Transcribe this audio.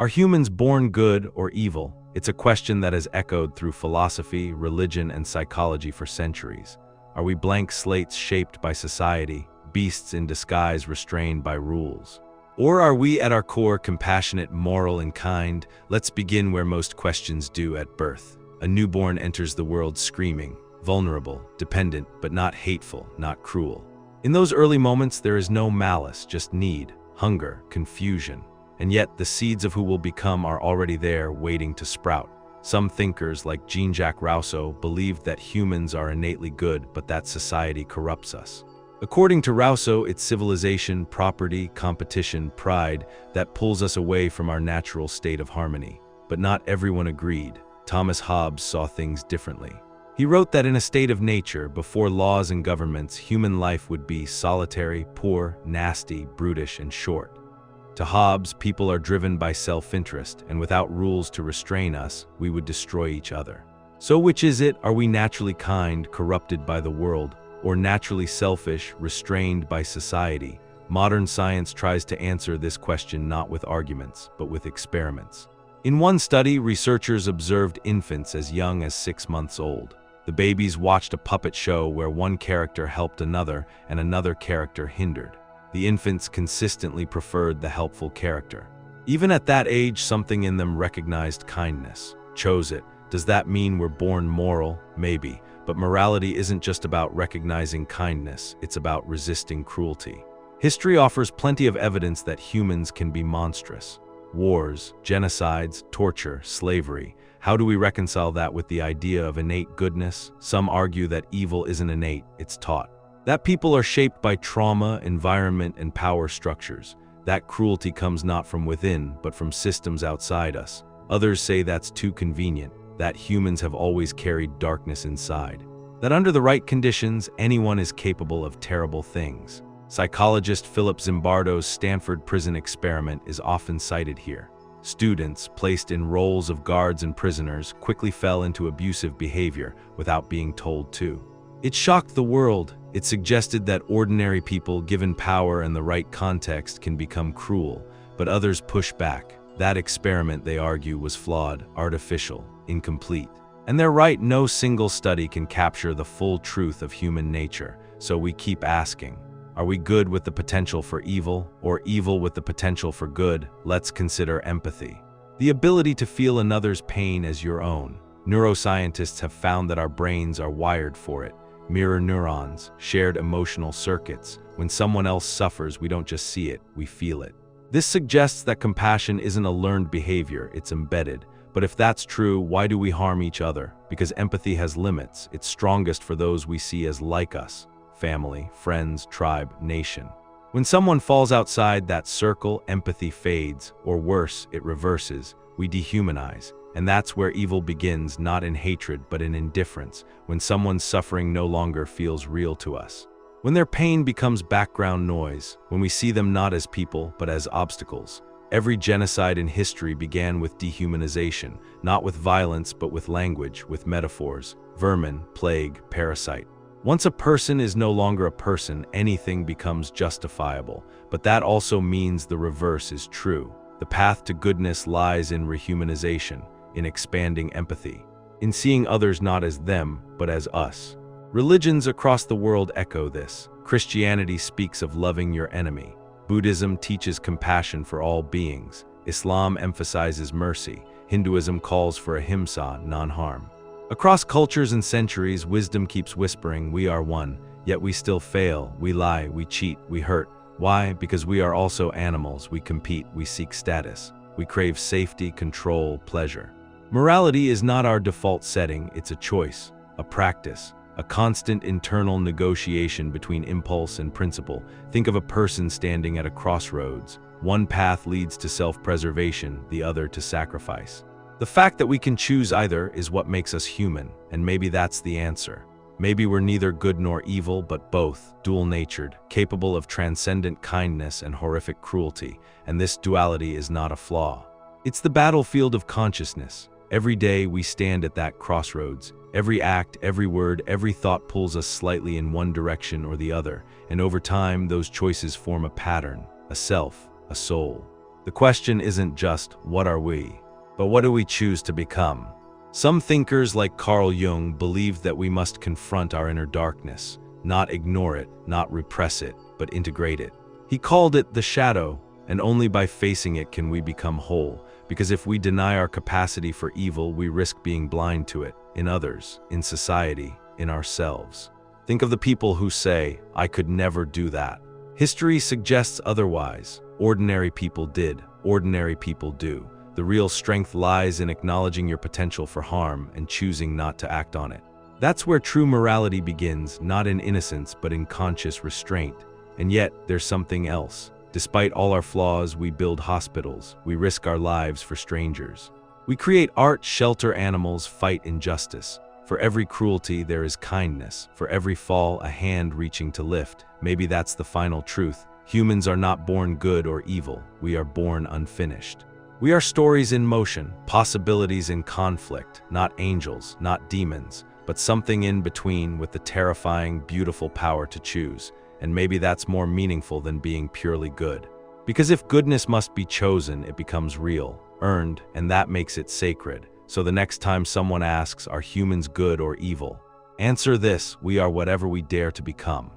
Are humans born good or evil? It's a question that has echoed through philosophy, religion, and psychology for centuries. Are we blank slates shaped by society, beasts in disguise restrained by rules? Or are we at our core compassionate, moral, and kind? Let's begin where most questions do at birth. A newborn enters the world screaming, vulnerable, dependent, but not hateful, not cruel. In those early moments, there is no malice, just need, hunger, confusion. And yet, the seeds of who will become are already there, waiting to sprout. Some thinkers, like Jean-Jacques Rousseau, believed that humans are innately good, but that society corrupts us. According to Rousseau, it's civilization, property, competition, pride that pulls us away from our natural state of harmony. But not everyone agreed. Thomas Hobbes saw things differently. He wrote that in a state of nature, before laws and governments, human life would be solitary, poor, nasty, brutish, and short. To Hobbes, people are driven by self-interest, and without rules to restrain us, we would destroy each other. So which is it? Are we naturally kind, corrupted by the world, or naturally selfish, restrained by society? Modern science tries to answer this question not with arguments, but with experiments. In one study, researchers observed infants as young as 6 months old. The babies watched a puppet show where one character helped another and another character hindered. The infants consistently preferred the helpful character. Even at that age, something in them recognized kindness, chose it. Does that mean we're born moral? Maybe. But morality isn't just about recognizing kindness, it's about resisting cruelty. History offers plenty of evidence that humans can be monstrous. Wars, genocides, torture, slavery. How do we reconcile that with the idea of innate goodness? Some argue that evil isn't innate, it's taught. That people are shaped by trauma, environment, and power structures. That cruelty comes not from within, but from systems outside us. Others say that's too convenient, that humans have always carried darkness inside. That under the right conditions, anyone is capable of terrible things. Psychologist Philip Zimbardo's Stanford Prison Experiment is often cited here. Students, placed in roles of guards and prisoners, quickly fell into abusive behavior without being told to. It shocked the world. It suggested that ordinary people, given power and the right context, can become cruel, but others push back. That experiment, they argue, was flawed, artificial, incomplete. And they're right, no single study can capture the full truth of human nature. So we keep asking, are we good with the potential for evil, or evil with the potential for good? Let's consider empathy. The ability to feel another's pain as your own. Neuroscientists have found that our brains are wired for it. Mirror neurons, shared emotional circuits. When someone else suffers, we don't just see it, we feel it. This suggests that compassion isn't a learned behavior, it's embedded. But if that's true, why do we harm each other? Because empathy has limits. It's strongest for those we see as like us. Family, friends, tribe, nation. When someone falls outside that circle, empathy fades, or worse, it reverses. We dehumanize. And that's where evil begins, not in hatred, but in indifference, when someone's suffering no longer feels real to us. When their pain becomes background noise, when we see them not as people, but as obstacles. Every genocide in history began with dehumanization, not with violence, but with language, with metaphors. Vermin, plague, parasite. Once a person is no longer a person, anything becomes justifiable. But that also means the reverse is true. The path to goodness lies in rehumanization, in expanding empathy, in seeing others not as them, but as us. Religions across the world echo this. Christianity speaks of loving your enemy. Buddhism teaches compassion for all beings. Islam emphasizes mercy. Hinduism calls for ahimsa, non-harm. Across cultures and centuries, wisdom keeps whispering, we are one, yet we still fail, we lie, we cheat, we hurt. Why? Because we are also animals. We compete, we seek status. We crave safety, control, pleasure. Morality is not our default setting, it's a choice, a practice, a constant internal negotiation between impulse and principle. Think of a person standing at a crossroads. One path leads to self-preservation, the other to sacrifice. The fact that we can choose either is what makes us human, and maybe that's the answer. Maybe we're neither good nor evil, but both, dual-natured, capable of transcendent kindness and horrific cruelty, and this duality is not a flaw. It's the battlefield of consciousness. Every day we stand at that crossroads. Every act, every word, every thought pulls us slightly in one direction or the other, and over time those choices form a pattern, a self, a soul. The question isn't just, what are we? But what do we choose to become? Some thinkers like Carl Jung believed that we must confront our inner darkness, not ignore it, not repress it, but integrate it. He called it the shadow, and only by facing it can we become whole, because if we deny our capacity for evil, we risk being blind to it, in others, in society, in ourselves. Think of the people who say, "I could never do that." History suggests otherwise. Ordinary people did, ordinary people do. The real strength lies in acknowledging your potential for harm and choosing not to act on it. That's where true morality begins, not in innocence but in conscious restraint. And yet, there's something else. Despite all our flaws, we build hospitals, we risk our lives for strangers. We create art, shelter animals, fight injustice. For every cruelty, there is kindness. For every fall, a hand reaching to lift. Maybe that's the final truth. Humans are not born good or evil. We are born unfinished. We are stories in motion, possibilities in conflict, not angels, not demons, but something in between with the terrifying, beautiful power to choose. And maybe that's more meaningful than being purely good. Because if goodness must be chosen, it becomes real, earned, and that makes it sacred. So the next time someone asks, are humans good or evil? Answer this: we are whatever we dare to become.